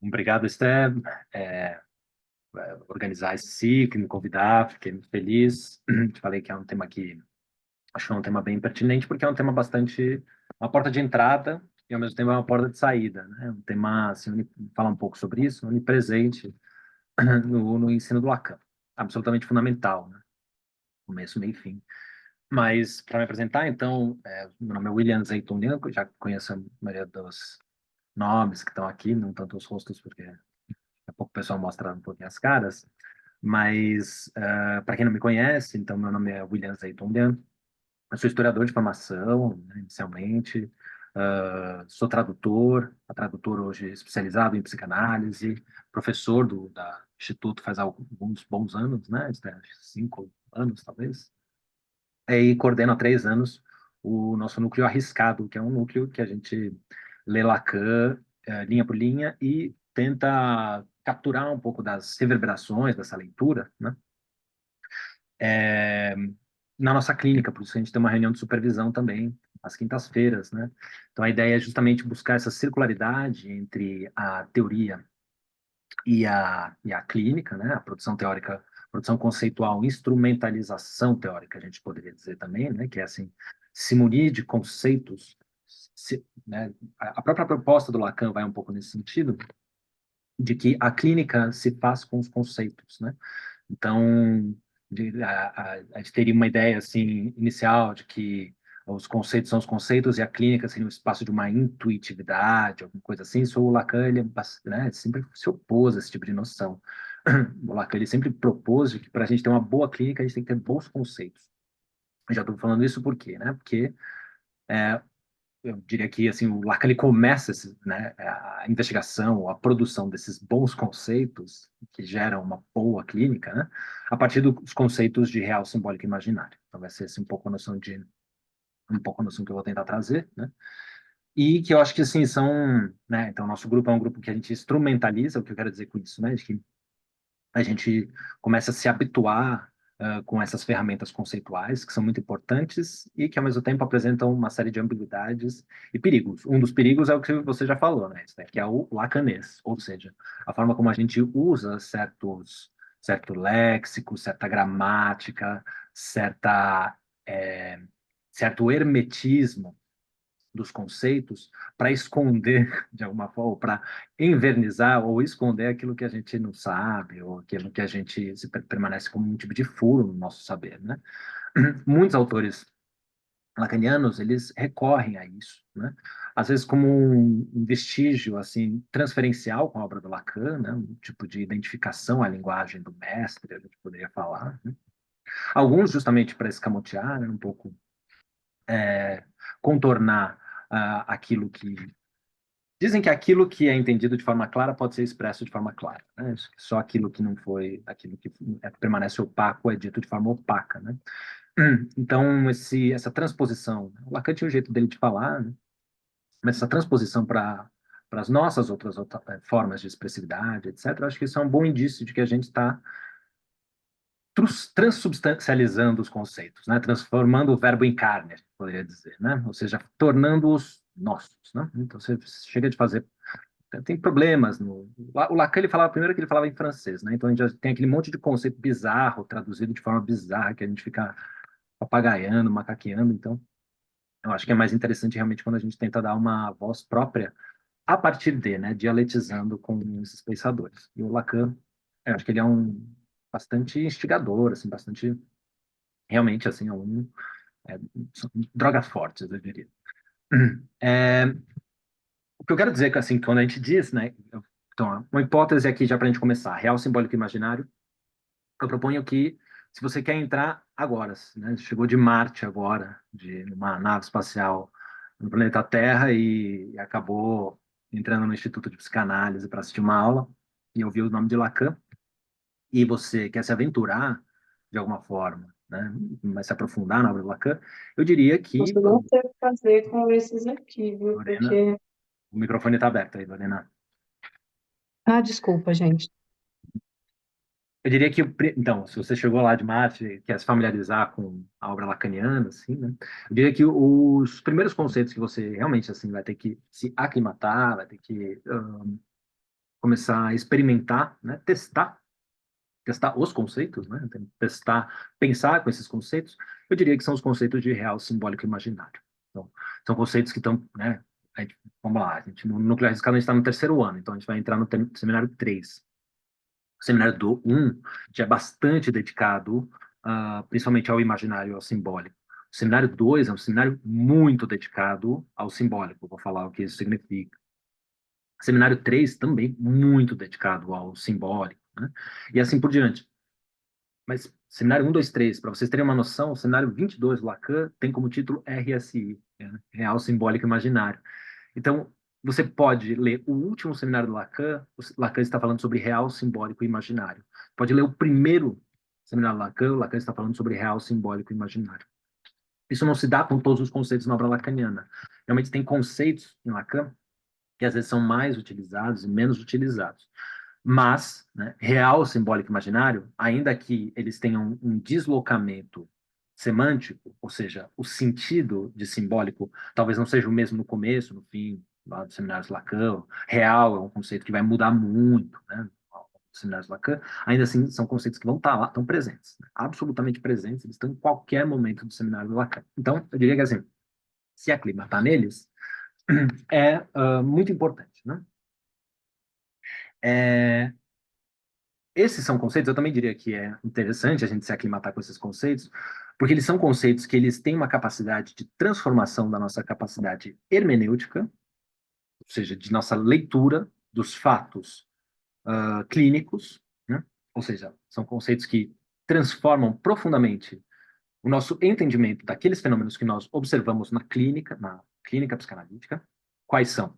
Obrigado, Esther, organizar esse ciclo, me convidar, fiquei muito feliz. Te falei que é um tema que acho que é um tema bem pertinente, porque é um tema bastante, uma porta de entrada e ao mesmo tempo é uma porta de saída, né? Um tema, assim, falar um pouco sobre isso, onipresente no ensino do Lacan, absolutamente fundamental, né? Começo, meio e fim. Mas, para me apresentar, então, meu nome é William Zeyton Lianco, já conheço a maioria dos nomes que estão aqui, não tanto os rostos, porque daqui a pouco o pessoal mostra um pouquinho as caras. Mas, para quem não me conhece, então, meu nome é William Zeyton Lian, eu sou historiador de formação, né, inicialmente, sou tradutor hoje especializado em psicanálise, professor da Instituto faz alguns bons anos, né, 5 anos talvez, e coordeno há 3 anos o nosso núcleo arriscado, que é um núcleo que a gente lê Lacan linha por linha e tenta capturar um pouco das reverberações dessa leitura, né? É, na nossa clínica, por isso a gente tem uma reunião de supervisão também, às quintas-feiras, né? Então a ideia é justamente buscar essa circularidade entre a teoria e a clínica, né? A produção teórica, produção conceitual, instrumentalização teórica, a gente poderia dizer também, né? Que é assim, se munir de conceitos, né? A própria proposta do Lacan vai um pouco nesse sentido, de que a clínica se faz com os conceitos, né? Então, a gente teria uma ideia assim inicial de que os conceitos são os conceitos e a clínica seria um espaço de uma intuitividade, alguma coisa assim. Isso o Lacan ele, né, sempre se opôs a esse tipo de noção. O Lacan ele sempre propôs que para a gente ter uma boa clínica a gente tem que ter bons conceitos. Eu já estou falando isso por quê, né? Porque eu diria que assim o Lacan ele começa né, a investigação, a produção desses bons conceitos que geram uma boa clínica, né, a partir dos conceitos de real, simbólico e imaginário. Então vai ser assim, um pouco a noção que eu vou tentar trazer, né? E que eu acho que assim são, né, então nosso grupo é um grupo que a gente instrumentaliza, o que eu quero dizer com isso, né, de que a gente começa a se habituar com essas ferramentas conceituais, que são muito importantes e que, ao mesmo tempo, apresentam uma série de ambiguidades e perigos. Um dos perigos é o que você já falou, né? Isso, né? Que é o lacanês, ou seja, a forma como a gente usa certo léxico, certa gramática, é, certo hermetismo dos conceitos para esconder de alguma forma, para envernizar ou esconder aquilo que a gente não sabe ou aquilo que a gente permanece como um tipo de furo no nosso saber, né? Muitos autores lacanianos, eles recorrem a isso, né? Às vezes como um vestígio assim transferencial com a obra do Lacan, né? Um tipo de identificação à linguagem do mestre, a gente poderia falar, né? Alguns justamente para escamotear, né? Um pouco contornar aquilo que dizem que aquilo que é entendido de forma clara pode ser expresso de forma clara, né? Só aquilo que não foi, aquilo que permanece opaco é dito de forma opaca, né? Então, essa transposição, o Lacan tinha o jeito dele de falar, né? Mas essa transposição para as nossas outras formas de expressividade, etc., eu acho que isso é um bom indício de que a gente está transubstancializando os conceitos, né? Transformando o verbo em carne, a gente poderia dizer, né? Ou seja, tornando-os nossos, né? Então, você chega de fazer tem problemas o Lacan ele falava primeiro que ele falava em francês, né? Então a gente já tem aquele monte de conceito bizarro traduzido de forma bizarra que a gente fica papagaiando, macaqueando. Então eu acho que é mais interessante realmente quando a gente tenta dar uma voz própria a partir de, né, dialetizando com esses pensadores. E o Lacan, eu acho que ele é um bastante instigador, assim, bastante realmente assim, é, drogas fortes, eu diria. É, o que eu quero dizer é que, assim, quando a gente diz, né, então, uma hipótese aqui já para a gente começar, real, simbólico e imaginário, eu proponho que, se você quer entrar agora, né, chegou de Marte agora, de uma nave espacial no planeta Terra e acabou entrando no Instituto de Psicanálise para assistir uma aula e ouviu o nome de Lacan, e você quer se aventurar de alguma forma, né, mas se aprofundar na obra do Lacan, eu diria que, Você não tem o que fazer com esses aqui, viu? Lorena, Porque. o microfone está aberto aí, Lorena. Ah, desculpa, gente. Eu diria que, então, se você chegou lá de Marte e quer se familiarizar com a obra lacaniana, assim, né? Eu diria que os primeiros conceitos que você realmente, assim, vai ter que se aclimatar, vai ter que começar a experimentar, né, testar os conceitos, né, testar, pensar com esses conceitos, eu diria que são os conceitos de real, simbólico e imaginário. Então, são conceitos que estão, né, vamos lá, a gente, no Núcleo Arriscado a gente está no terceiro ano, então a gente vai entrar no seminário 3. O seminário do 1 já é bastante dedicado, principalmente ao imaginário e ao simbólico. O seminário 2 é um seminário muito dedicado ao simbólico, vou falar o que isso significa. O seminário 3 também muito dedicado ao simbólico, né? E assim por diante. Mas seminário 1, 2, 3, para vocês terem uma noção, o seminário 22 do Lacan tem como título RSI, né? Real, Simbólico e Imaginário. Então, você pode ler o último seminário do Lacan, o Lacan está falando sobre real, simbólico e imaginário. Pode ler o primeiro seminário do Lacan, o Lacan está falando sobre real, simbólico e imaginário. Isso não se dá com todos os conceitos na obra lacaniana. Realmente tem conceitos em Lacan que às vezes são mais utilizados e menos utilizados. Mas, né, real, simbólico e imaginário, ainda que eles tenham um deslocamento semântico, ou seja, o sentido de simbólico talvez não seja o mesmo no começo, no fim, lá dos seminários Lacan. Real é um conceito que vai mudar muito, né? Dos seminários Lacan, ainda assim são conceitos que vão estar lá, estão presentes, né? Absolutamente presentes, eles estão em qualquer momento do seminário do Lacan. Então, eu diria que assim, se aclimatar neles é muito importante, né? É, esses são conceitos, eu também diria que é interessante a gente se aclimatar com esses conceitos, porque eles são conceitos que eles têm uma capacidade de transformação da nossa capacidade hermenêutica, ou seja, de nossa leitura dos fatos clínicos, né? Ou seja, são conceitos que transformam profundamente o nosso entendimento daqueles fenômenos que nós observamos na clínica psicanalítica. Quais são?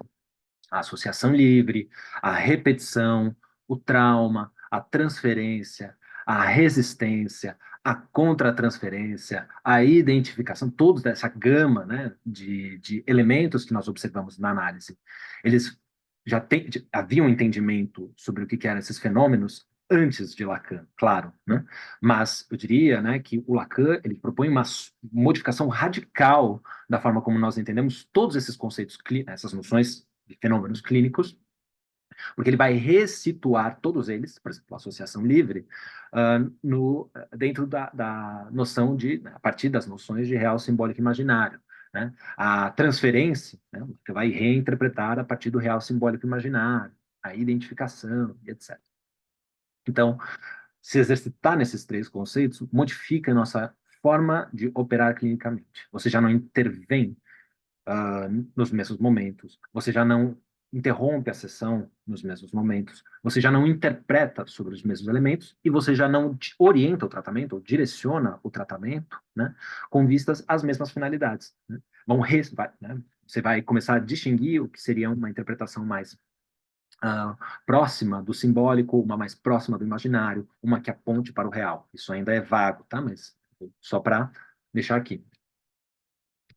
A associação livre, a repetição, o trauma, a transferência, a resistência, a contratransferência, a identificação, toda essa gama, né, de elementos que nós observamos na análise. Eles haviam um entendimento sobre o que eram esses fenômenos antes de Lacan, claro, né? Mas eu diria, né, que o Lacan ele propõe uma modificação radical da forma como nós entendemos todos esses conceitos, essas noções de fenômenos clínicos, porque ele vai ressituar todos eles, por exemplo, a associação livre, dentro da noção a partir das noções de real, simbólico e imaginário. Né? A transferência, né, que vai reinterpretar a partir do real, simbólico e imaginário, a identificação, etc. Então, se exercitar nesses três conceitos modifica a nossa forma de operar clinicamente. Você já não intervém nos mesmos momentos, você já não interrompe a sessão nos mesmos momentos, você já não interpreta sobre os mesmos elementos e você já não orienta o tratamento ou direciona o tratamento, né, com vistas às mesmas finalidades. Né? Né, você vai começar a distinguir o que seria uma interpretação mais próxima do simbólico, uma mais próxima do imaginário, uma que aponte para o real. Isso ainda é vago, tá? Mas só para deixar aqui.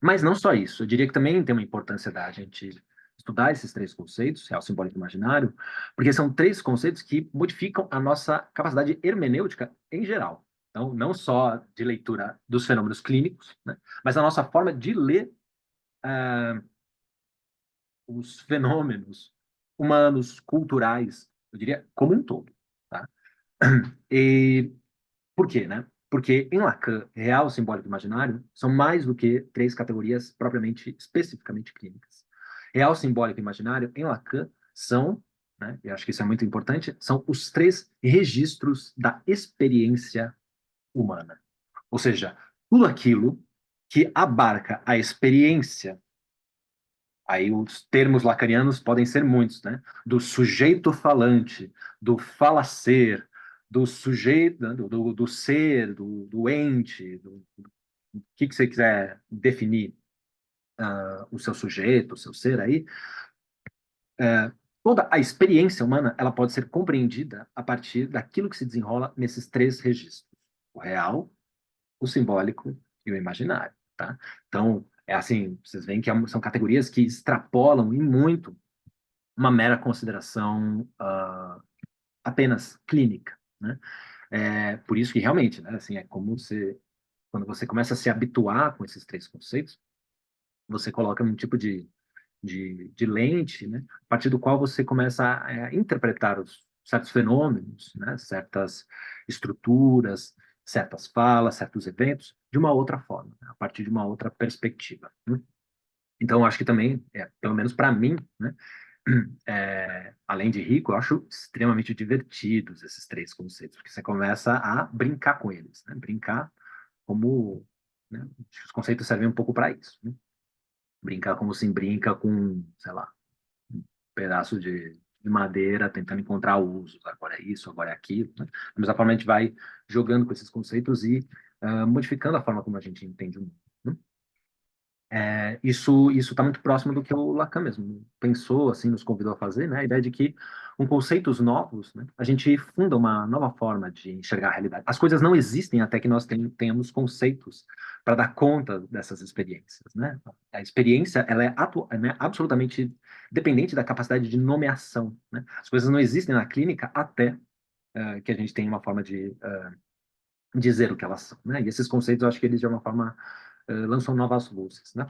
Mas não só isso, eu diria que também tem uma importância da gente estudar esses três conceitos, real, simbólico e imaginário, porque são três conceitos que modificam a nossa capacidade hermenêutica em geral. Então, não só de leitura dos fenômenos clínicos, né, mas a nossa forma de ler os fenômenos humanos, culturais, eu diria, como um todo. Tá? E por quê, né? Porque em Lacan, real, simbólico e imaginário são mais do que três categorias propriamente, especificamente clínicas. Real, simbólico e imaginário, em Lacan, são, né, e acho que isso é muito importante, são os três registros da experiência humana. Ou seja, tudo aquilo que abarca a experiência, aí os termos lacanianos podem ser muitos, né? Do sujeito falante, do falacer, do sujeito, do ser, do ente, do que você quiser definir o seu sujeito, o seu ser aí, toda a experiência humana ela pode ser compreendida a partir daquilo que se desenrola nesses três registros: o real, o simbólico e o imaginário, tá? Então, é assim, vocês veem que são categorias que extrapolam e muito uma mera consideração apenas clínica, né? Por isso que realmente, né, assim, é como quando você começa a se habituar com esses três conceitos, você coloca um tipo de de lente, né, a partir do qual você começa a interpretar os certos fenômenos, né, certas estruturas, certas falas, certos eventos, de uma outra forma, né, a partir de uma outra perspectiva, né? Então, eu acho que também, pelo menos para mim, né, além de rico, eu acho extremamente divertidos esses três conceitos, porque você começa a brincar com eles, né? Brincar como, né? Acho que os conceitos servem um pouco para isso, né? Brincar como se brinca com, sei lá, um pedaço de madeira, tentando encontrar usos. Agora é isso, agora é aquilo, né? Da mesma forma, a gente vai jogando com esses conceitos e modificando a forma como a gente entende o mundo, né? Isso está muito próximo do que o Lacan mesmo pensou, assim, nos convidou a fazer, né? A ideia de que, com conceitos novos, né, a gente funda uma nova forma de enxergar a realidade. As coisas não existem até que nós tenhamos conceitos para dar conta dessas experiências, né? A experiência, ela é né, absolutamente dependente da capacidade de nomeação, né? As coisas não existem na clínica até que a gente tenha uma forma de dizer o que elas são, né? E esses conceitos, eu acho que eles, de alguma forma, lançam novas luzes, né?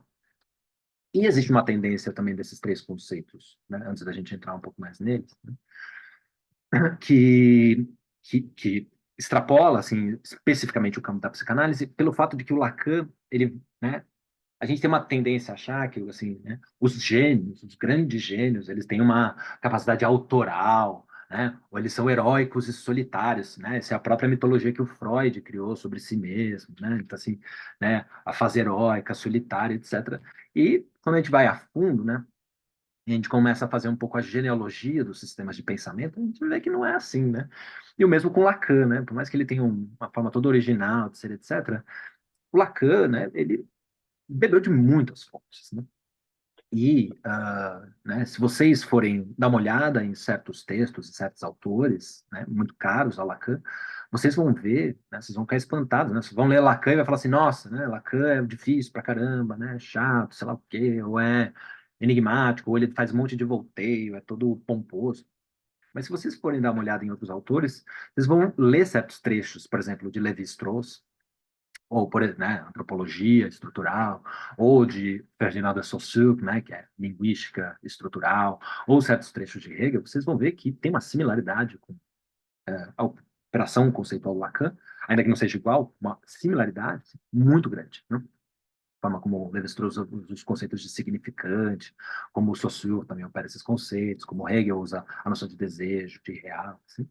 E existe uma tendência também desses três conceitos, né, antes da gente entrar um pouco mais neles, né, que, que extrapola, assim, especificamente o campo da psicanálise, pelo fato de que o Lacan, ele, né, a gente tem uma tendência a achar que, assim, né, os gênios, os grandes gênios, eles têm uma capacidade autoral, né, ou eles são heróicos e solitários, né, essa é a própria mitologia que o Freud criou sobre si mesmo, né, então, assim, né, a fase heróica, solitária, etc. E quando a gente vai a fundo, né, e a gente começa a fazer um pouco a genealogia dos sistemas de pensamento, a gente vê que não é assim, né? E o mesmo com Lacan, né? Por mais que ele tenha uma forma toda original de ser, etc., o Lacan, né, ele bebeu de muitas fontes, né? E, né, se vocês forem dar uma olhada em certos textos, em certos autores, né, muito caros a Lacan, vocês vão ver, né, vocês vão ficar espantados, né? Vocês vão ler Lacan e vai falar assim, nossa, né, Lacan é difícil pra caramba, né, chato, sei lá o quê, ou é enigmático, ou ele faz um monte de volteio, é todo pomposo. Mas se vocês forem dar uma olhada em outros autores, vocês vão ler certos trechos, por exemplo, de Levi-Strauss, ou por exemplo, né, antropologia estrutural, ou de Ferdinand de Saussure, né, que é linguística estrutural, ou certos trechos de Hegel, vocês vão ver que tem uma similaridade com a operação conceitual do Lacan, ainda que não seja igual, uma similaridade muito grande, né? A forma como Levi-Strauss usa os conceitos de significante, como o Saussure também opera esses conceitos, como Hegel usa a noção de desejo, de real, assim.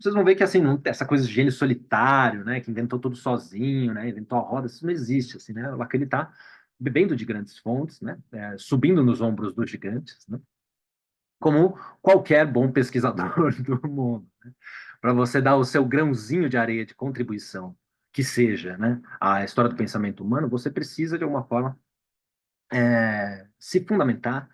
Vocês vão ver que assim, não, essa coisa de gênio solitário, né, que inventou tudo sozinho, né, inventou a roda, isso não existe, assim, né? O Lacan está bebendo de grandes fontes, né, subindo nos ombros dos gigantes, né, como qualquer bom pesquisador do mundo, né? Para você dar o seu grãozinho de areia de contribuição, que seja, né, a história do pensamento humano, você precisa de alguma forma se fundamentar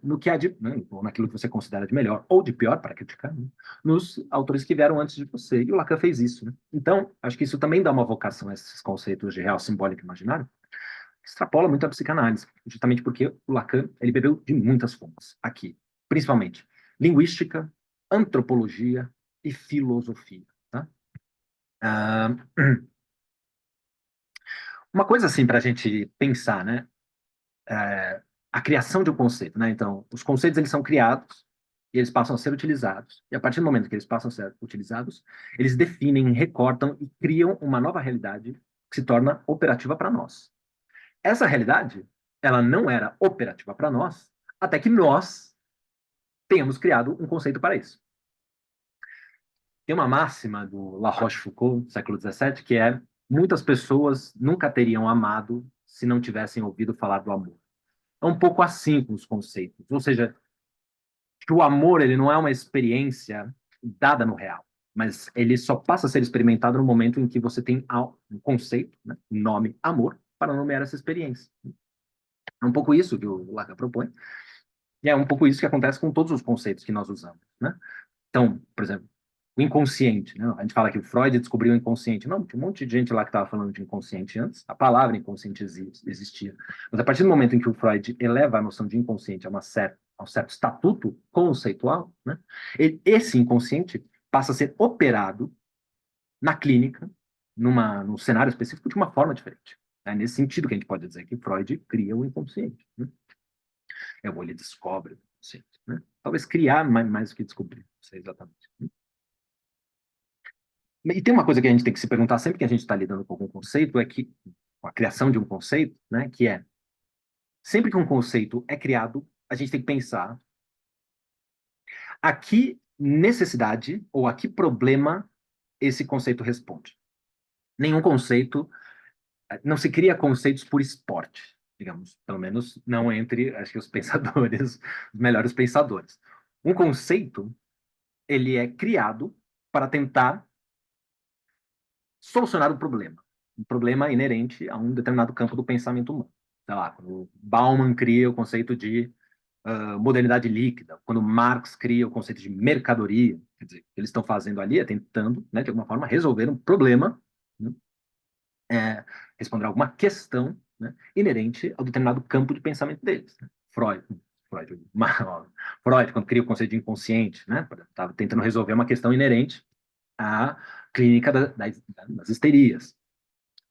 no que há de, né, ou naquilo que você considera de melhor ou de pior, para criticar, né, nos autores que vieram antes de você. E o Lacan fez isso, né? Então, acho que isso também dá uma vocação a esses conceitos de real, simbólico e imaginário, que extrapola muito a psicanálise, justamente porque o Lacan ele bebeu de muitas fontes aqui, principalmente linguística, antropologia e filosofia. Tá? Ah, uma coisa assim para a gente pensar, né? A criação de um conceito, né? Então, os conceitos eles são criados e eles passam a ser utilizados. E a partir do momento que eles passam a ser utilizados, eles definem, recortam e criam uma nova realidade que se torna operativa para nós. Essa realidade, ela não era operativa para nós até que nós tenhamos criado um conceito para isso. Tem uma máxima do La Rochefoucauld, século XVII, que é: muitas pessoas nunca teriam amado se não tivessem ouvido falar do amor. É um pouco assim com os conceitos. Ou seja, que o amor ele não é uma experiência dada no real, mas ele só passa a ser experimentado no momento em que você tem um conceito, né, um nome amor, para nomear essa experiência. É um pouco isso que o Lacan propõe, e é um pouco isso que acontece com todos os conceitos que nós usamos, né? Então, por exemplo, o inconsciente, né? A gente fala que o Freud descobriu o inconsciente. Não, tinha um monte de gente lá que estava falando de inconsciente antes. A palavra inconsciente existia. Mas a partir do momento em que o Freud eleva a noção de inconsciente a um certo estatuto conceitual, né? Esse inconsciente passa a ser operado na clínica, num cenário específico, de uma forma diferente. É nesse sentido que a gente pode dizer que Freud cria o inconsciente, né? ou ele descobre o conceito, né? Talvez criar mais do que descobrir, não sei exatamente. E tem uma coisa que a gente tem que se perguntar sempre que a gente está lidando com algum conceito, é que, com a criação de um conceito, né, que é, sempre que um conceito é criado, a gente tem que pensar a que necessidade ou a que problema esse conceito responde. Nenhum conceito, não se cria conceitos por esporte, digamos, pelo menos não entre, acho que os pensadores, os melhores pensadores. Um conceito, ele é criado para tentar solucionar um problema inerente a um determinado campo do pensamento humano. Sei lá, quando Bauman cria o conceito de modernidade líquida, quando Marx cria o conceito de mercadoria, quer dizer, o que eles estão fazendo ali é tentando, né, de alguma forma, resolver um problema, né, responder alguma questão, né, inerente ao determinado campo de pensamento deles. Né? Freud, Freud, quando cria o conceito de inconsciente, né, estava tentando resolver uma questão inerente à clínica das histerias.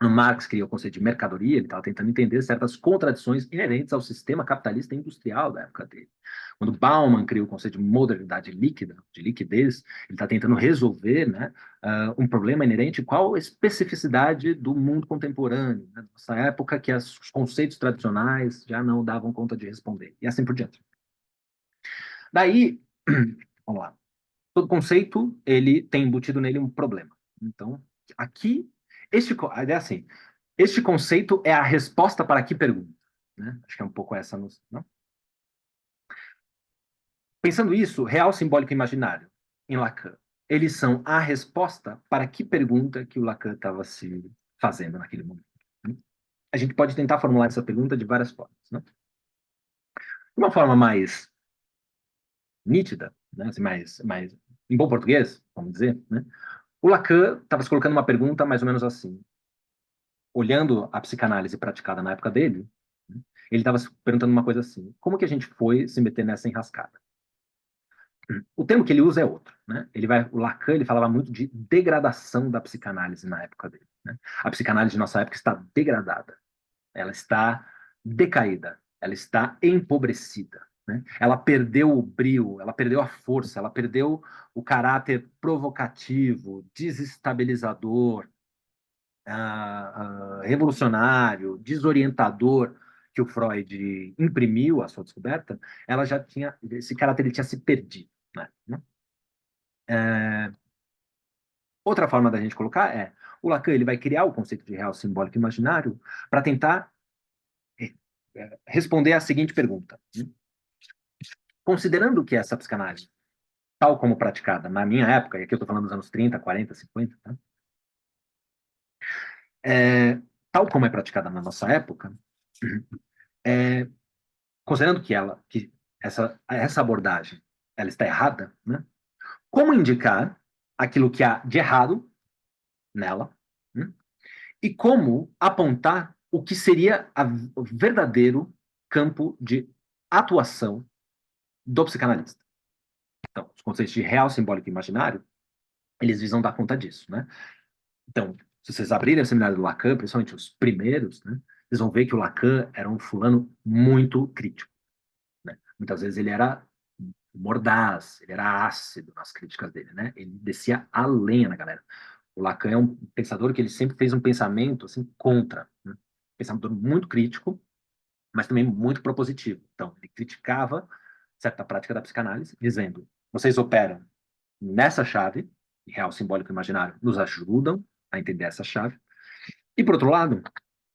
No Marx cria o conceito de mercadoria, ele estava tentando entender certas contradições inerentes ao sistema capitalista industrial da época dele. Quando Bauman cria o conceito de modernidade líquida, de liquidez, ele está tentando resolver, né, um problema inerente qual a especificidade do mundo contemporâneo, né, nessa época que os conceitos tradicionais já não davam conta de responder, e assim por diante. Daí, vamos lá, todo conceito ele tem embutido nele um problema. Então, aqui, a ideia é assim, este conceito é a resposta para que pergunta. Né? Acho que é um pouco essa noção. Não? Pensando isso, real, simbólico e imaginário, em Lacan, eles são a resposta para que pergunta que o Lacan estava se fazendo naquele momento. Né? A gente pode tentar formular essa pergunta de várias formas. Né? De uma forma mais nítida, né? Assim, mais em bom português, vamos dizer, né? O Lacan estava se colocando uma pergunta mais ou menos assim. Olhando a psicanálise praticada na época dele, né, ele estava se perguntando uma coisa assim: como que a gente foi se meter nessa enrascada? O termo que ele usa é outro, né? O Lacan ele falava muito de degradação da psicanálise na época dele. Né? A psicanálise de nossa época está degradada, ela está decaída, ela está empobrecida. Né? Ela perdeu o brio, ela perdeu a força, ela perdeu o caráter provocativo, desestabilizador, revolucionário, desorientador que o Freud imprimiu à sua descoberta, ela já tinha, esse caráter ele tinha se perdido. Né? Outra forma da gente colocar é, o Lacan ele vai criar o conceito de real simbólico imaginário para tentar responder à seguinte pergunta. Né? Considerando que essa psicanálise, tal como praticada na minha época, e aqui eu estou falando dos anos 30, 40, 50, tá? Tal como é praticada na nossa época, é, considerando que essa abordagem ela está errada, né? Como indicar aquilo que há de errado nela, né? E como apontar o que seria o verdadeiro campo de atuação do psicanalista. Então, os conceitos de real, simbólico e imaginário, eles visam dar conta disso, né? Então, se vocês abrirem o seminário do Lacan, principalmente os primeiros, né, vocês vão ver que o Lacan era um fulano muito crítico. Né? Muitas vezes ele era mordaz, ele era ácido nas críticas dele, né? Ele descia a lenha na galera. O Lacan é um pensador que ele sempre fez um pensamento assim contra, né? Pensador muito crítico, mas também muito propositivo. Então, ele criticava certa prática da psicanálise, dizendo: vocês operam nessa chave, real, simbólico e imaginário, nos ajudam a entender essa chave. E, por outro lado,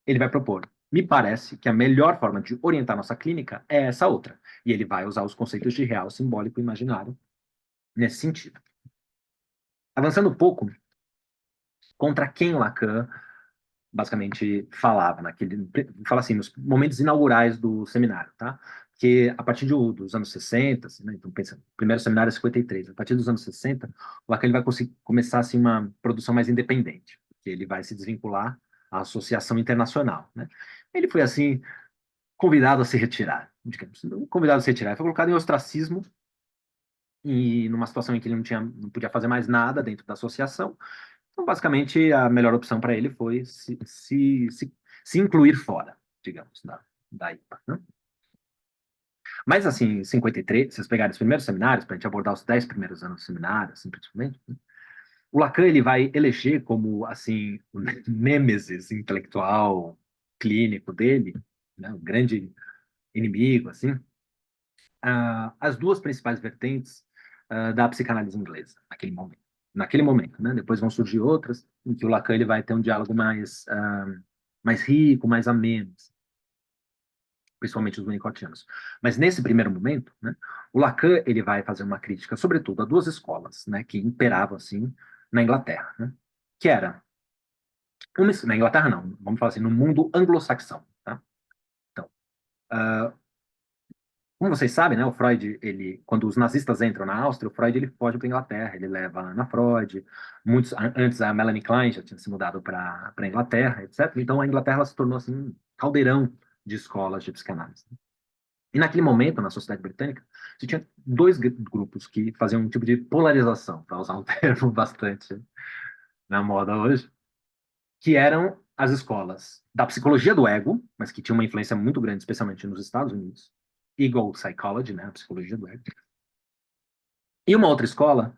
ele vai propor: me parece que a melhor forma de orientar nossa clínica é essa outra. E ele vai usar os conceitos de real, simbólico e imaginário nesse sentido. Avançando um pouco, contra quem Lacan basicamente falava fala assim, nos momentos inaugurais do seminário, tá? Que a partir dos anos 60, assim, né? Então pensa, o primeiro seminário é 53, a partir dos anos 60, o Lacan ele vai começar assim uma produção mais independente, porque ele vai se desvincular à associação internacional, né? Ele foi assim convidado a se retirar, digamos, não convidado a se retirar, ele foi colocado em ostracismo e numa situação em que ele não podia fazer mais nada dentro da associação. Então, basicamente, a melhor opção para ele foi se incluir fora, digamos, da IPA. Né? Mas, assim, em 53, se vocês pegarem os primeiros seminários, para a gente abordar os 10 primeiros anos do seminário, assim, principalmente, né? O Lacan ele vai eleger como, assim, o nêmesis intelectual clínico dele, né, o grande inimigo, assim, as duas principais vertentes da psicanálise inglesa, naquele momento. Naquele momento, né? Depois vão surgir outras, em que o Lacan ele vai ter um diálogo mais rico, mais ameno, assim, principalmente os winnicottianos. Mas nesse primeiro momento, né, o Lacan ele vai fazer uma crítica, sobretudo, a duas escolas, né, que imperavam assim na Inglaterra, né, que era na Inglaterra não, vamos falar assim, no mundo anglo-saxão, tá? Então, como vocês sabem, né, o Freud, ele, quando os nazistas entram na Áustria, o Freud ele foge para a Inglaterra, ele leva a Ana Freud, antes a Melanie Klein já tinha se mudado para a Inglaterra, etc. Então a Inglaterra ela se tornou assim um caldeirão de escolas de psicanálise. E naquele momento, na sociedade britânica, você tinha dois grupos que faziam um tipo de polarização, para usar um termo bastante na moda hoje, que eram as escolas da psicologia do ego, mas que tinha uma influência muito grande, especialmente nos Estados Unidos, Ego Psychology, né, a psicologia do ego, e uma outra escola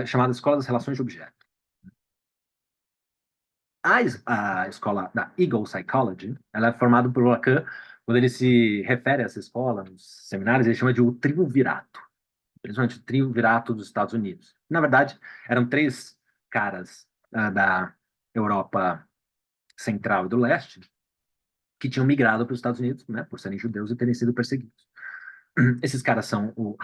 chamada Escola das Relações de Objeto. A escola da Ego Psychology, ela é formada por Lacan, quando ele se refere a essa escola, nos seminários, ele chama de o triunvirato, principalmente o triunvirato dos Estados Unidos. Na verdade, eram três caras da Europa Central e do Leste que tinham migrado para os Estados Unidos, né, por serem judeus e terem sido perseguidos. Esses caras são o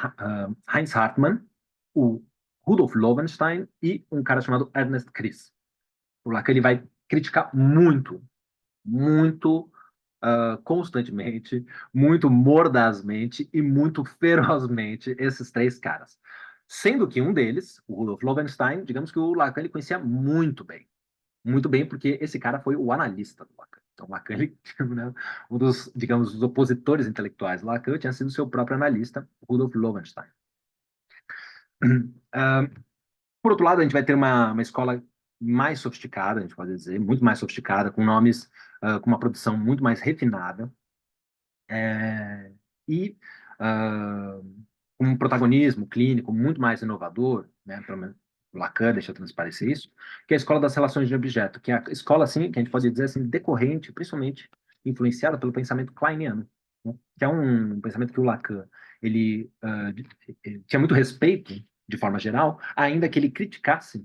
Heinz Hartmann, o Rudolf Loewenstein e um cara chamado Ernest Kris. O Lacan ele vai criticar muito, muito constantemente, muito mordazmente e muito ferozmente esses três caras. Sendo que um deles, o Rudolf Loewenstein, digamos que o Lacan ele conhecia muito bem, porque esse cara foi o analista do Lacan. Então, Lacan, ele, né, um dos, digamos, dos opositores intelectuais do Lacan, tinha sido seu próprio analista, Rudolf Loewenstein. Por outro lado, a gente vai ter uma escola mais sofisticada, a gente pode dizer, muito mais sofisticada, com nomes, com uma produção muito mais refinada, e um protagonismo clínico muito mais inovador, né, pelo menos Lacan deixa transparecer isso, que é a escola das relações de objeto, que é a escola, assim, que a gente pode dizer assim, decorrente, principalmente influenciada pelo pensamento kleiniano, né, que é um pensamento que o Lacan ele tinha muito respeito, de forma geral, ainda que ele criticasse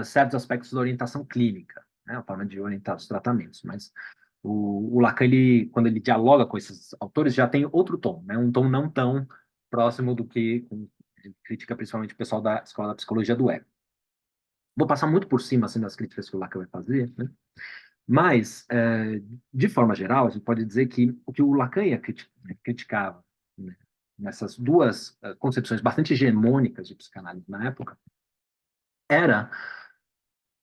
certos aspectos da orientação clínica, né, a forma de orientar os tratamentos, mas o Lacan, ele, quando ele dialoga com esses autores, já tem outro tom, né? Um tom não tão próximo do que critica principalmente o pessoal da escola da psicologia do ego. Vou passar muito por cima assim, das críticas que o Lacan vai fazer, né? Mas, de forma geral, a gente pode dizer que o que o Lacan criticava, né, nessas duas concepções bastante hegemônicas de psicanálise na época, era,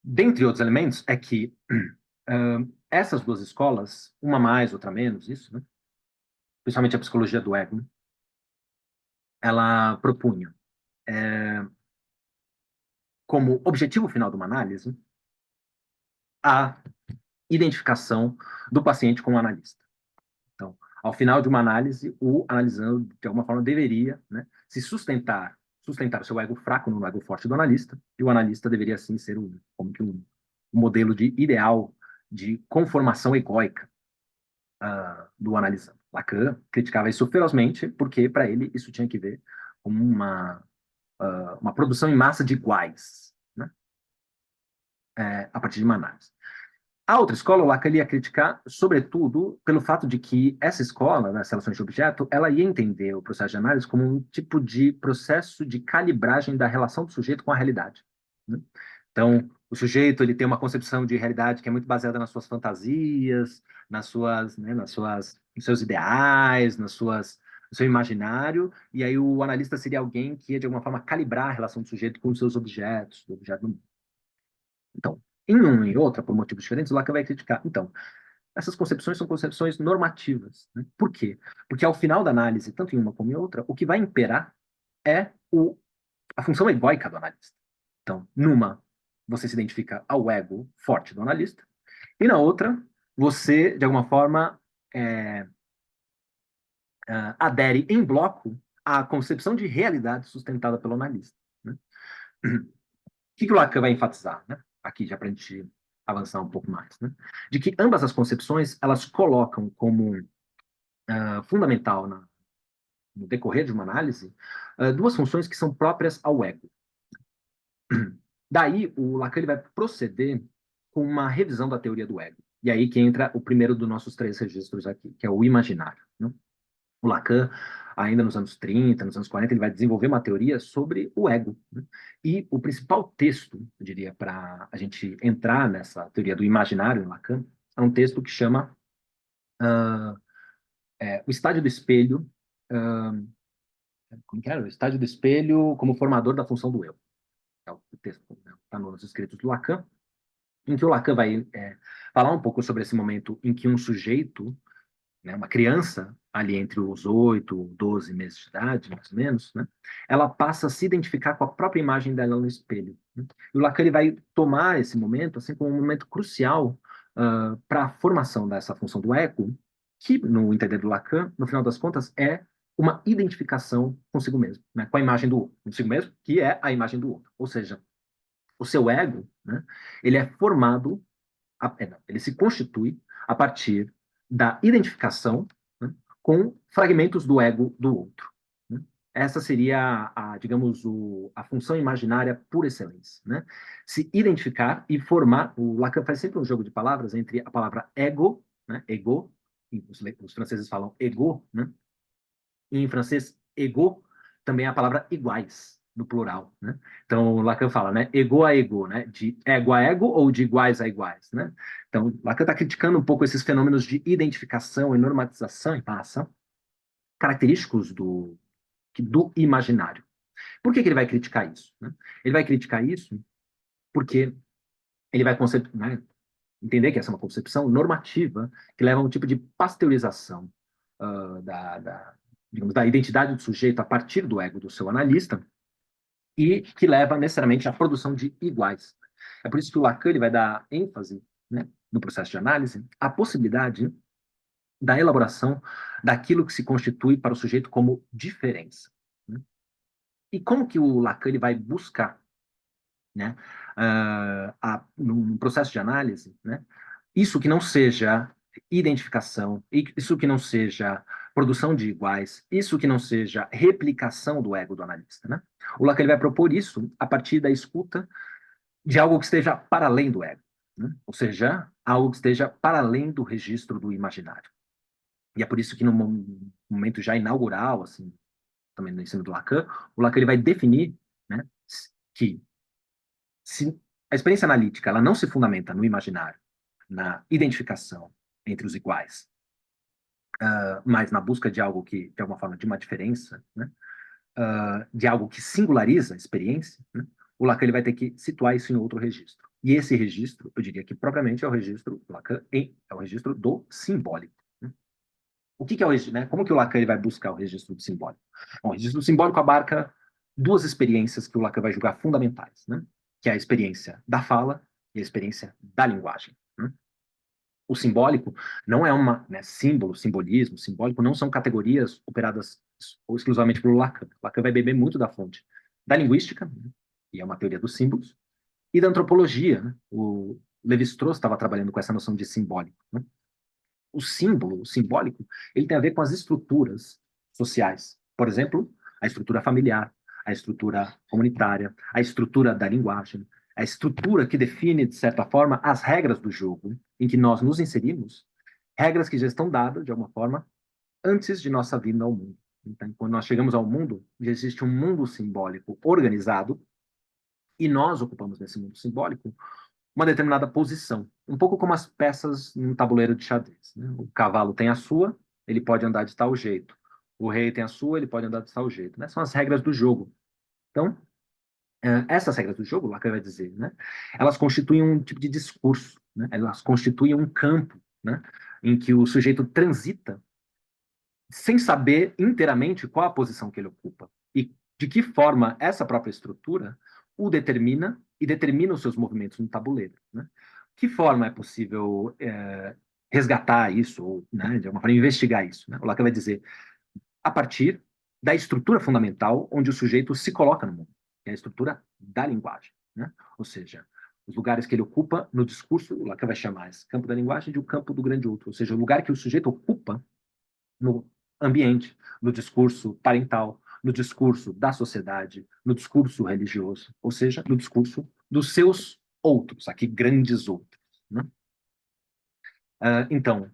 dentre outros elementos, é que essas duas escolas, uma mais, outra menos, isso, né? Principalmente a psicologia do ego, né? Ela propunha como objetivo final de uma análise a identificação do paciente com o analista. Então, ao final de uma análise, o analisando, de alguma forma, deveria, né, se sustentar o seu ego fraco no ego forte do analista, e o analista deveria, assim, ser como que um modelo de ideal de conformação egóica do analisando. Lacan criticava isso ferozmente, porque, para ele, isso tinha que ver com uma produção em massa de iguais, né, a partir de uma análise. A outra escola, o Lacan ia criticar, sobretudo, pelo fato de que essa escola, nas relações de objeto, ela ia entender o processo de análise como um tipo de processo de calibragem da relação do sujeito com a realidade, né? Então, o sujeito ele tem uma concepção de realidade que é muito baseada nas suas fantasias, né, nos seus ideais, no seu imaginário, e aí o analista seria alguém que ia, de alguma forma, calibrar a relação do sujeito com os seus objetos, do objeto do mundo. Então, em uma e outra, por motivos diferentes, o Lacan vai criticar. Então, essas concepções são concepções normativas, né? Por quê? Porque ao final da análise, tanto em uma como em outra, o que vai imperar é a função egóica do analista. Então, numa, você se identifica ao ego forte do analista, e na outra, você, de alguma forma, adere em bloco à concepção de realidade sustentada pelo analista. Né? O que o Lacan vai enfatizar, né? Aqui, já para a gente avançar um pouco mais, né? De que ambas as concepções, elas colocam como fundamental no decorrer de uma análise, duas funções que são próprias ao ego. Daí, o Lacan ele vai proceder com uma revisão da teoria do ego. E aí que entra o primeiro dos nossos três registros aqui, que é o imaginário. Né? O Lacan, ainda nos anos 30, nos anos 40, ele vai desenvolver uma teoria sobre o ego. Né? E o principal texto, eu diria, para a gente entrar nessa teoria do imaginário em Lacan, é um texto que chama O Estádio do Espelho, uh, como que era? O Estádio do Espelho como formador da função do eu. É o texto que está nos escritos do Lacan, em que o Lacan vai falar um pouco sobre esse momento em que um sujeito, né, uma criança, ali entre os 8, 12 meses de idade, mais ou menos, né, ela passa a se identificar com a própria imagem dela no espelho. Né? E o Lacan ele vai tomar esse momento assim, como um momento crucial para a formação dessa função do ego, que, no entender do Lacan, no final das contas, é uma identificação consigo mesmo, né, com a imagem do outro, consigo mesmo, que é a imagem do outro. Ou seja, o seu ego, né, ele é formado, ele se constitui a partir da identificação, né, com fragmentos do ego do outro. Né? Essa seria, digamos, a função imaginária por excelência. Né? Se identificar e formar. O Lacan faz sempre um jogo de palavras entre a palavra ego, né, ego, os franceses falam ego, né? E em francês, ego também é a palavra iguais, no plural, né? Então, Lacan fala, né? Ego a ego, né? De ego a ego ou de iguais a iguais, né? Então, Lacan está criticando um pouco esses fenômenos de identificação e normatização em massa, característicos do imaginário. Por que ele vai criticar isso? Né? Ele vai criticar isso porque ele vai né, entender que essa é uma concepção normativa que leva a um tipo de pasteurização digamos, da identidade do sujeito a partir do ego do seu analista e que leva necessariamente à produção de iguais. É por isso que o Lacan ele vai dar ênfase, né, no processo de análise à possibilidade da elaboração daquilo que se constitui para o sujeito como diferença. Né? E como que o Lacan ele vai buscar, né, no processo de análise, né, isso que não seja identificação, isso que não seja produção de iguais, isso que não seja replicação do ego do analista. Né? O Lacan ele vai propor isso a partir da escuta de algo que esteja para além do ego, né? Ou seja, algo que esteja para além do registro do imaginário. E é por isso que no momento já inaugural, assim, também no ensino do Lacan, o Lacan ele vai definir, né, que se a experiência analítica ela não se fundamenta no imaginário, na identificação entre os iguais, mas na busca de algo que, de alguma forma, de uma diferença, né, de algo que singulariza a experiência, né, o Lacan ele vai ter que situar isso em outro registro. E esse registro, eu diria que propriamente é o registro do Lacan, é o registro do simbólico. Né? O que é o registro? Né? Como que o Lacan ele vai buscar o registro do simbólico? Bom, o registro do simbólico abarca duas experiências que o Lacan vai julgar fundamentais, né? Que é a experiência da fala e a experiência da linguagem. Né? O simbólico não é uma, né, símbolo, simbolismo, simbólico não são categorias operadas ou exclusivamente pelo Lacan. Lacan vai beber muito da fonte da linguística, né, que é uma teoria dos símbolos, e da antropologia. Né? O Levi-Strauss estava trabalhando com essa noção de simbólico. Né? O símbolo, o simbólico, ele tem a ver com as estruturas sociais. Por exemplo, a estrutura familiar, a estrutura comunitária, a estrutura da linguagem, a estrutura que define, de certa forma, as regras do jogo em que nós nos inserimos, regras que já estão dadas, de alguma forma, antes de nossa vinda ao mundo. Então, quando nós chegamos ao mundo, já existe um mundo simbólico organizado e nós ocupamos nesse mundo simbólico uma determinada posição, um pouco como as peças num tabuleiro de xadrez. Né? O cavalo tem a sua, ele pode andar de tal jeito. O rei tem a sua, ele pode andar de tal jeito. Né? São as regras do jogo. Então, essas regras do jogo, Lacan vai dizer, né? Elas constituem um tipo de discurso, né? Elas constituem um campo, né? Em que o sujeito transita sem saber inteiramente qual a posição que ele ocupa e de que forma essa própria estrutura o determina e determina os seus movimentos no tabuleiro. Né? Que forma é possível resgatar isso ou, né, de alguma forma, investigar isso? Né? O Lacan vai dizer, a partir da estrutura fundamental onde o sujeito se coloca no mundo, que é a estrutura da linguagem, né? Ou seja, os lugares que ele ocupa no discurso, o Lacan vai chamar esse campo da linguagem de o campo do grande outro, ou seja, o lugar que o sujeito ocupa no ambiente, no discurso parental, no discurso da sociedade, no discurso religioso, ou seja, no discurso dos seus outros, aqui grandes outros, né? Então,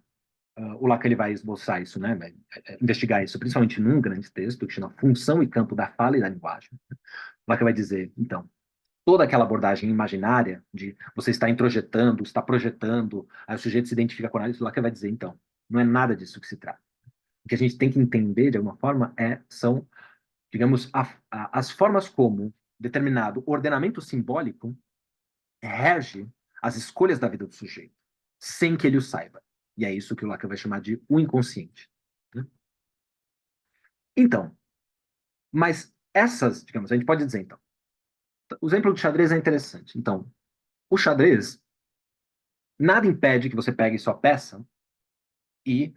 o Lacan ele vai esboçar isso, né? Vai investigar isso, principalmente num grande texto que chama Função e Campo da Fala e da Linguagem. O Lacan vai dizer, então, toda aquela abordagem imaginária de você está introjetando, está projetando, aí o sujeito se identifica com isso, o Lacan vai dizer, então, não é nada disso que se trata. O que a gente tem que entender, de alguma forma, são, digamos, as formas como determinado ordenamento simbólico rege as escolhas da vida do sujeito, sem que ele o saiba. E é isso que o Lacan vai chamar de o inconsciente, né? Então, mas essas, digamos, a gente pode dizer, então, o exemplo do xadrez é interessante. Então, o xadrez, nada impede que você pegue sua peça e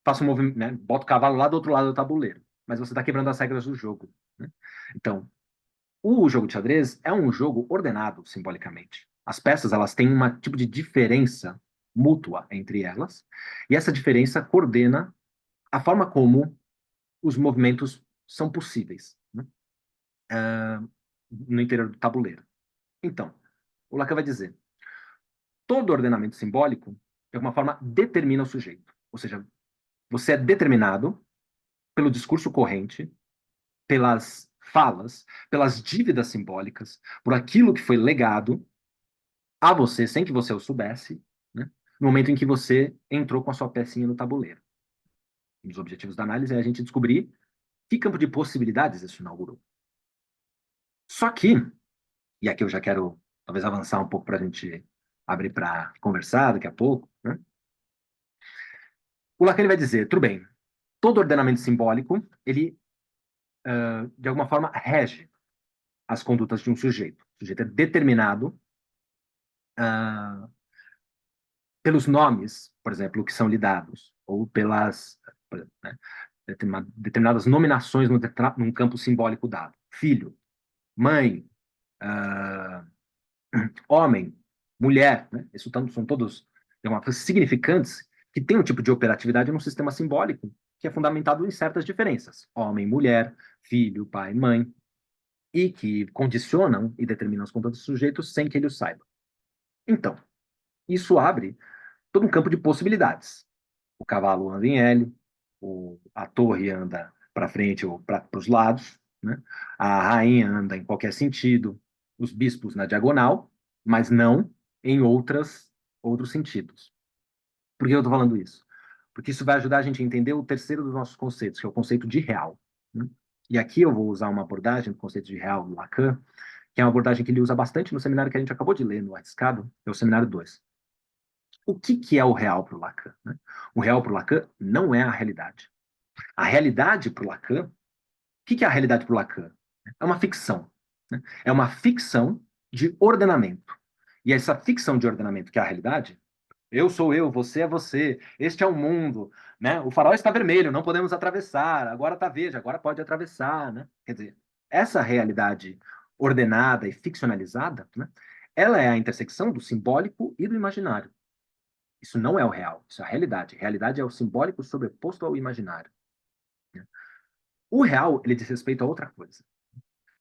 faça um movimento, né, bota o cavalo lá do outro lado do tabuleiro. Mas você está quebrando as regras do jogo, né? Então, o jogo de xadrez é um jogo ordenado simbolicamente. As peças elas têm um tipo de diferença mútua entre elas, e essa diferença coordena a forma como os movimentos são possíveis, né? No interior do tabuleiro. Então, o Lacan vai dizer, todo ordenamento simbólico, de alguma forma, determina o sujeito. Ou seja, você é determinado pelo discurso corrente, pelas falas, pelas dívidas simbólicas, por aquilo que foi legado a você, sem que você o soubesse, né, no momento em que você entrou com a sua pecinha no tabuleiro. Um dos objetivos da análise é a gente descobrir que campo de possibilidades isso inaugurou. Só que, e aqui eu já quero talvez avançar um pouco para a gente abrir para conversar daqui a pouco, né? O Lacan vai dizer, tudo bem, todo ordenamento simbólico, ele, de alguma forma, rege as condutas de um sujeito. O sujeito é determinado uh, pelos nomes, por exemplo, que são lhe dados, ou pelas, né, determinadas nominações num campo simbólico dado. Filho, mãe, uh, homem, mulher, né? Isso são todos significantes que têm um tipo de operatividade num sistema simbólico que é fundamentado em certas diferenças. Homem, mulher, filho, pai, mãe, e que condicionam e determinam as condutas do sujeito sem que ele o saiba. Então, isso abre todo um campo de possibilidades. O cavalo anda em L, a torre anda para frente ou para os lados, né? A rainha anda em qualquer sentido, os bispos na diagonal, mas não em outros sentidos. Por que eu estou falando isso? Porque isso vai ajudar a gente a entender o terceiro dos nossos conceitos, que é o conceito de real, né? E aqui eu vou usar uma abordagem do conceito de real do Lacan, que é uma abordagem que ele usa bastante no seminário que a gente acabou de ler no Arriscado, é o seminário 2. O que é o real para o Lacan, né? O real para o Lacan não é a realidade. A realidade para o Lacan, o que é a realidade para o Lacan? É uma ficção, né? É uma ficção de ordenamento. E essa ficção de ordenamento, que é a realidade, eu sou eu, você é você, este é o mundo, né? O farol está vermelho, não podemos atravessar, agora está verde, agora pode atravessar, né? Quer dizer, essa realidade ordenada e ficcionalizada, né? Ela é a intersecção do simbólico e do imaginário. Isso não é o real, isso é a realidade. A realidade é o simbólico sobreposto ao imaginário, né? O real, ele diz respeito a outra coisa.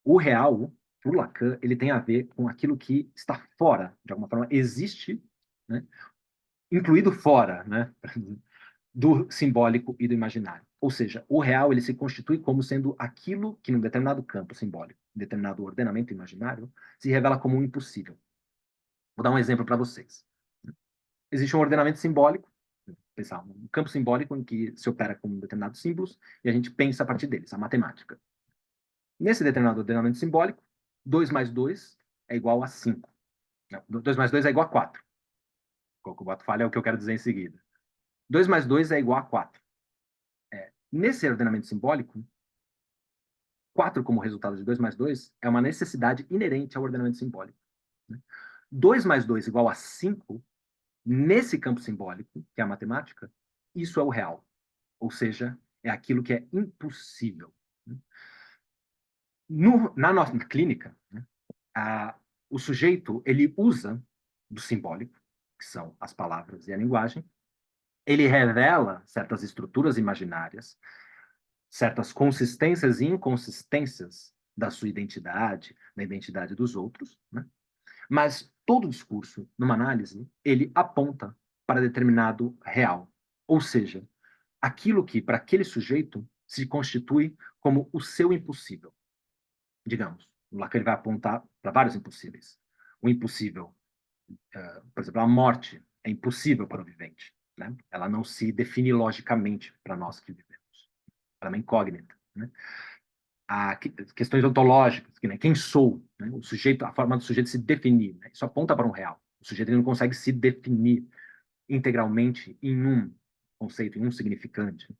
O real, para o Lacan, ele tem a ver com aquilo que está fora, de alguma forma, existe, né? Incluído fora, né? Do simbólico e do imaginário. Ou seja, o real ele se constitui como sendo aquilo que, num determinado campo simbólico, em determinado ordenamento imaginário, se revela como um impossível. Vou dar um exemplo para vocês. Existe um ordenamento simbólico, pensar, um campo simbólico em que se opera com determinados símbolos e a gente pensa a partir deles, a matemática. Nesse determinado ordenamento simbólico, 2 mais 2 é igual a 5. 2 mais 2 é igual a 4. O que o Boto fala é o que eu quero dizer em seguida. 2 mais 2 é igual a 4. Nesse ordenamento simbólico, 4 como resultado de 2 mais 2 é uma necessidade inerente ao ordenamento simbólico, né? 2 mais 2 igual a 5, nesse campo simbólico, que é a matemática, isso é o real. Ou seja, é aquilo que é impossível. Na nossa clínica, né, o sujeito ele usa do simbólico, que são as palavras e a linguagem, ele revela certas estruturas imaginárias, certas consistências e inconsistências da sua identidade, da identidade dos outros, né? Mas todo discurso, numa análise, ele aponta para determinado real, ou seja, aquilo que, para aquele sujeito, se constitui como o seu impossível. Digamos, o Lacan vai apontar para vários impossíveis. O impossível, por exemplo, a morte é impossível para o vivente, né? Ela não se define logicamente para nós que vivemos. Ela é uma incógnita, né? Questões ontológicas, que, né, quem sou, né? O sujeito, a forma do sujeito se definir, né? Isso aponta para um real. O sujeito ele não consegue se definir integralmente em um conceito, em um significante.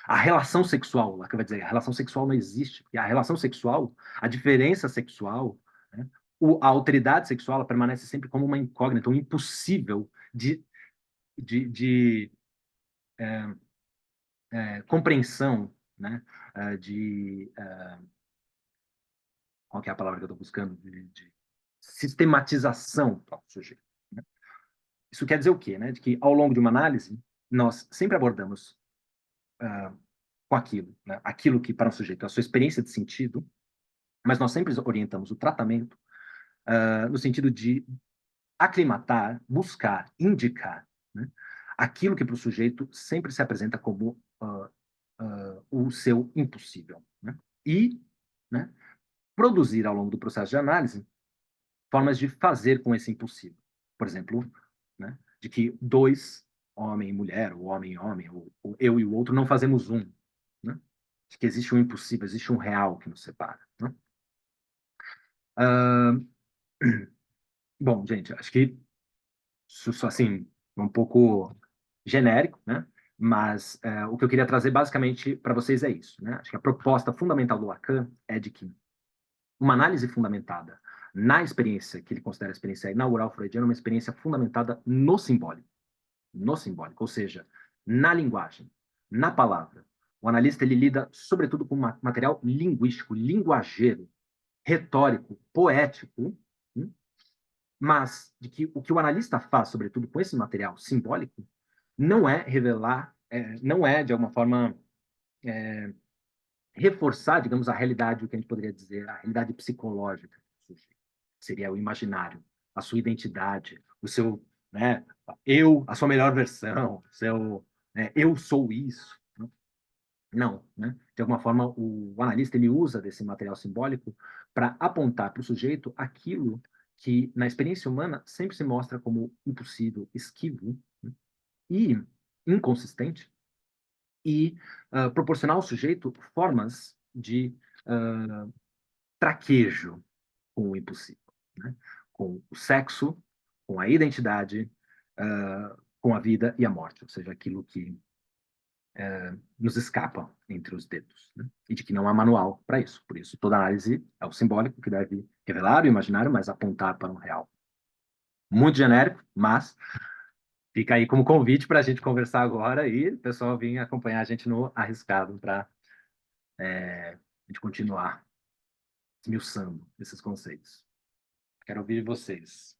A relação sexual, lá que vai dizer, a relação sexual não existe. E a relação sexual, a diferença sexual, né, a alteridade sexual, ela permanece sempre como uma incógnita, um impossível de compreensão, né, qual que é a palavra que eu estou buscando? De sistematização do sujeito. Né? Isso quer dizer o quê? Né? De que, ao longo de uma análise, nós sempre abordamos com aquilo, né? Aquilo que, para o sujeito, é a sua experiência de sentido, mas nós sempre orientamos o tratamento no sentido de aclimatar, buscar, indicar, né? Aquilo que para o sujeito sempre se apresenta como o seu impossível. Né? E, né, produzir, ao longo do processo de análise, formas de fazer com esse impossível. Por exemplo, né, de que dois, homem e mulher, ou homem e homem, ou eu e o outro, não fazemos um. Né? De que existe um impossível, existe um real que nos separa. Né? Bom, gente, acho que isso, assim, é um pouco genérico, né? Mas o que eu queria trazer basicamente para vocês é isso. Né? Acho que a proposta fundamental do Lacan é de que uma análise fundamentada na experiência, que ele considera a experiência inaugural freudiana, uma experiência fundamentada no simbólico, ou seja, na linguagem, na palavra. O analista ele lida, sobretudo, com material linguístico, linguageiro, retórico, poético, mas de que o que o analista faz, sobretudo, com esse material simbólico, não é revelar, não é, de alguma forma, reforçar, digamos, a realidade, o que a gente poderia dizer, a realidade psicológica do sujeito. Seria o imaginário, a sua identidade, o seu, né, eu, a sua melhor versão, seu, né, eu sou isso. Não, né? De alguma forma, o analista ele usa desse material simbólico para apontar para o sujeito aquilo que, na experiência humana, sempre se mostra como impossível, esquivo, né? E inconsistente, e proporcionar ao sujeito formas de traquejo com o impossível, né? Com o sexo, com a identidade, com a vida e a morte, ou seja, aquilo que nos escapa entre os dedos, né? E de que não há manual para isso. Por isso, toda análise é o simbólico que deve revelar o imaginário, mas apontar para o real. Muito genérico, mas fica aí como convite para a gente conversar agora e o pessoal vir acompanhar a gente no Arriscado para a gente continuar esmiuçando esses conceitos. Quero ouvir vocês.